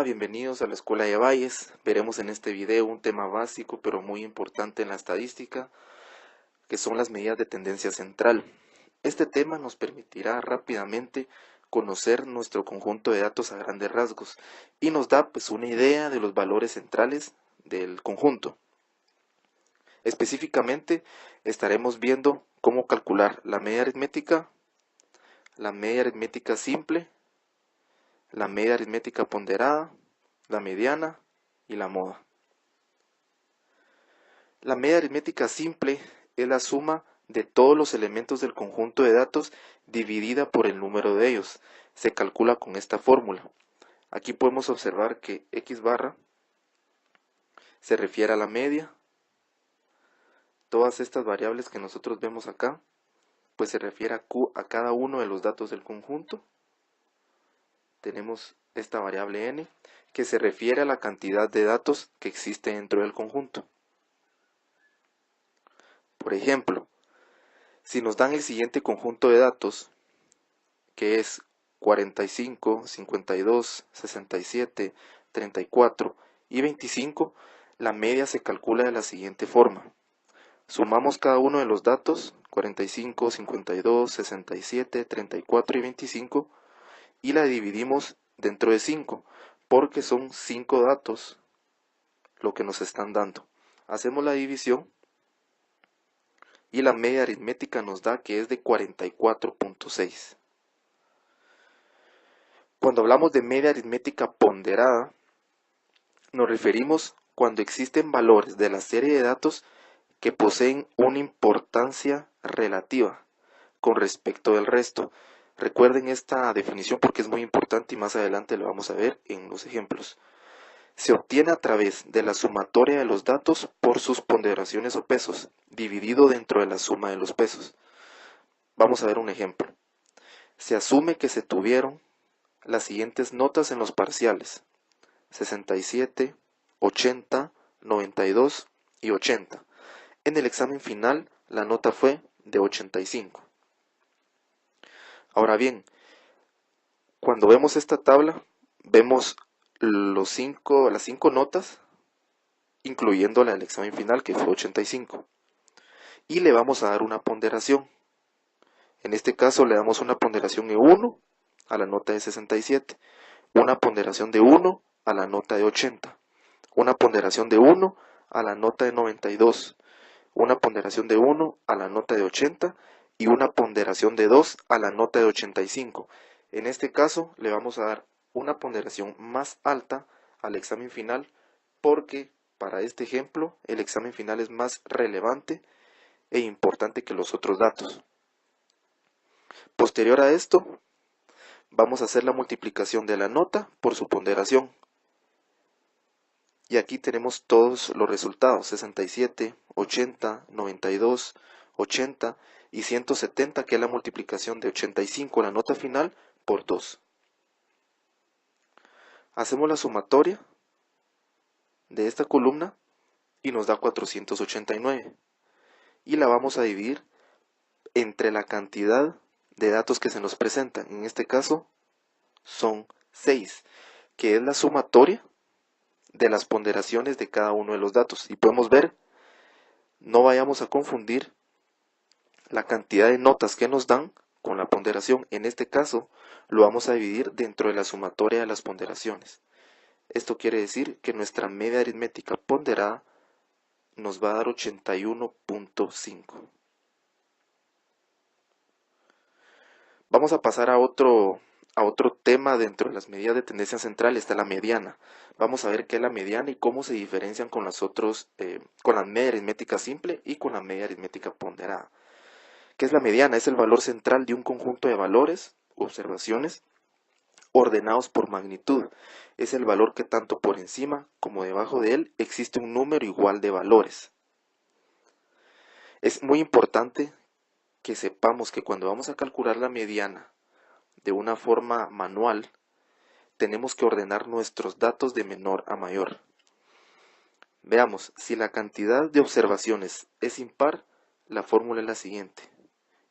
Hola, bienvenidos a la Escuela de Valles. Veremos en este video un tema básico pero muy importante en la estadística, que son las medidas de tendencia central. Este tema nos permitirá rápidamente conocer nuestro conjunto de datos a grandes rasgos y nos da pues una idea de los valores centrales del conjunto. Específicamente estaremos viendo cómo calcular la media aritmética simple, la media aritmética ponderada, la mediana y la moda. La media aritmética simple es la suma de todos los elementos del conjunto de datos dividida por el número de ellos. Se calcula con esta fórmula. Aquí podemos observar que x barra se refiere a la media. Todas estas variables que nosotros vemos acá, pues se refiere a cada uno de los datos del conjunto. Tenemos esta variable n, que se refiere a la cantidad de datos que existe dentro del conjunto. Por ejemplo, si nos dan el siguiente conjunto de datos, que es 45, 52, 67, 34 y 25, la media se calcula de la siguiente forma. Sumamos cada uno de los datos, 45, 52, 67, 34 y 25, y la dividimos dentro de 5, porque son 5 datos lo que nos están dando. Hacemos la división y la media aritmética nos da que es de 44.6. Cuando hablamos de media aritmética ponderada, nos referimos cuando existen valores de la serie de datos que poseen una importancia relativa con respecto del resto. Recuerden esta definición porque es muy importante y más adelante lo vamos a ver en los ejemplos. Se obtiene a través de la sumatoria de los datos por sus ponderaciones o pesos, dividido dentro de la suma de los pesos. Vamos a ver un ejemplo. Se asume que se tuvieron las siguientes notas en los parciales: 67, 80, 92 y 80. En el examen final la nota fue de 85. Ahora bien, cuando vemos esta tabla, vemos las 5 notas, incluyendo la del examen final, que fue 85. Y le vamos a dar una ponderación. En este caso le damos una ponderación de 1 a la nota de 67, una ponderación de 1 a la nota de 80, una ponderación de 1 a la nota de 92, una ponderación de 1 a la nota de 80 y una ponderación de 2 a la nota de 85. En este caso le vamos a dar una ponderación más alta al examen final porque para este ejemplo el examen final es más relevante e importante que los otros datos. Posterior a esto, vamos a hacer la multiplicación de la nota por su ponderación. Y aquí tenemos todos los resultados: 67, 80, 92, 80 y 170, que es la multiplicación de 85, la nota final, por 2. Hacemos la sumatoria de esta columna y nos da 489. Y la vamos a dividir entre la cantidad de datos que se nos presentan. En este caso son 6, que es la sumatoria de las ponderaciones de cada uno de los datos. Y podemos ver, no vayamos a confundir la cantidad de notas que nos dan con la ponderación. En este caso lo vamos a dividir dentro de la sumatoria de las ponderaciones. Esto quiere decir que nuestra media aritmética ponderada nos va a dar 81.5. Vamos a pasar a otro tema dentro de las medidas de tendencia central. Está la mediana. Vamos a ver qué es la mediana y cómo se diferencian con las otras, con la media aritmética simple y con la media aritmética ponderada. ¿Qué es la mediana? Es el valor central de un conjunto de valores, observaciones, ordenados por magnitud. Es el valor que tanto por encima como debajo de él existe un número igual de valores. Es muy importante que sepamos que cuando vamos a calcular la mediana de una forma manual, tenemos que ordenar nuestros datos de menor a mayor. Veamos, si la cantidad de observaciones es impar, la fórmula es la siguiente: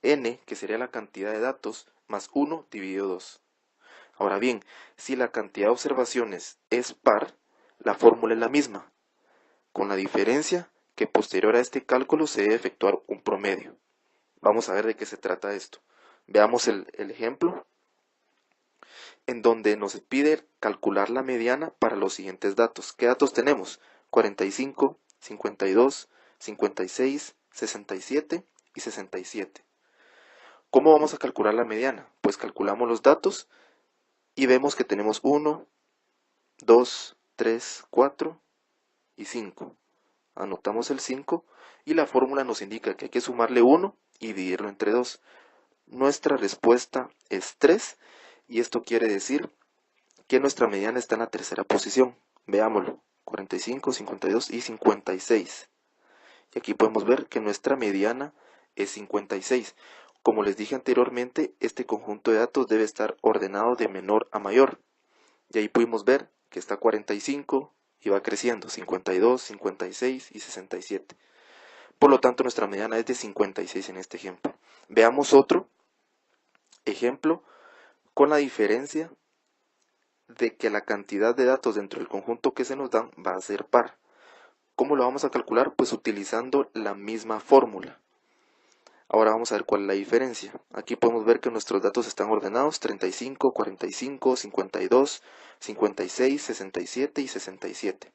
n, que sería la cantidad de datos, más 1 dividido 2. Ahora bien, si la cantidad de observaciones es par, la fórmula es la misma, con la diferencia que posterior a este cálculo se debe efectuar un promedio. Vamos a ver de qué se trata esto. Veamos el ejemplo en donde nos pide calcular la mediana para los siguientes datos. ¿Qué datos tenemos? 45, 52, 56, 67 y 67. ¿Cómo vamos a calcular la mediana? Pues calculamos los datos y vemos que tenemos 1, 2, 3, 4 y 5. Anotamos el 5 y la fórmula nos indica que hay que sumarle 1 y dividirlo entre 2. Nuestra respuesta es 3 y esto quiere decir que nuestra mediana está en la tercera posición. Veámoslo, 45, 52 y 56. Y aquí podemos ver que nuestra mediana es 56. Como les dije anteriormente, este conjunto de datos debe estar ordenado de menor a mayor. Y ahí pudimos ver que está 45 y va creciendo, 52, 56 y 67. Por lo tanto, nuestra mediana es de 56 en este ejemplo. Veamos otro ejemplo con la diferencia de que la cantidad de datos dentro del conjunto que se nos dan va a ser par. ¿Cómo lo vamos a calcular? Pues utilizando la misma fórmula. Ahora vamos a ver cuál es la diferencia. Aquí podemos ver que nuestros datos están ordenados 35, 45, 52, 56, 67 y 67.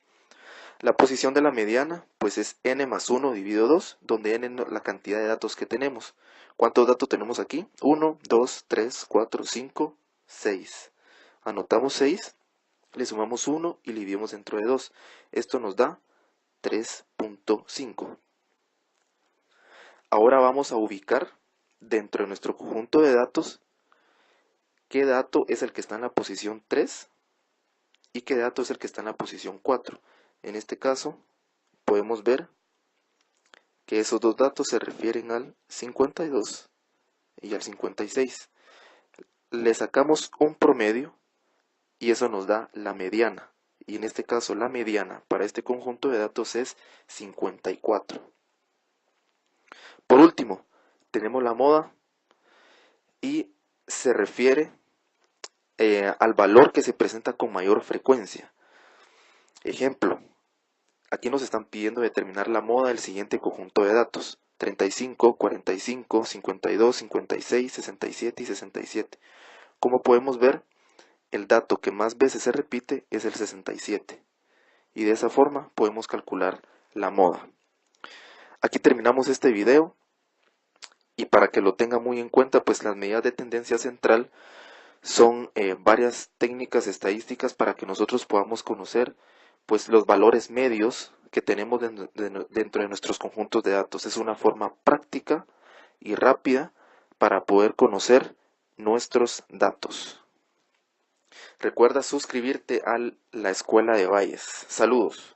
La posición de la mediana pues es n más 1 dividido 2, donde n es la cantidad de datos que tenemos. ¿Cuántos datos tenemos aquí? 1, 2, 3, 4, 5, 6. Anotamos 6, le sumamos 1 y le dividimos dentro de 2. Esto nos da 3.5. Ahora vamos a ubicar dentro de nuestro conjunto de datos qué dato es el que está en la posición 3 y qué dato es el que está en la posición 4. En este caso podemos ver que esos dos datos se refieren al 52 y al 56. Le sacamos un promedio y eso nos da la mediana. Y en este caso la mediana para este conjunto de datos es 54. Por último, tenemos la moda y se refiere al valor que se presenta con mayor frecuencia. Ejemplo, aquí nos están pidiendo determinar la moda del siguiente conjunto de datos: 35, 45, 52, 56, 67 y 67. Como podemos ver, el dato que más veces se repite es el 67. Y de esa forma podemos calcular la moda. Aquí terminamos este video. Y para que lo tenga muy en cuenta, pues las medidas de tendencia central son varias técnicas estadísticas para que nosotros podamos conocer pues los valores medios que tenemos dentro de nuestros conjuntos de datos. Es una forma práctica y rápida para poder conocer nuestros datos. Recuerda suscribirte a la Escuela de Bayes. Saludos.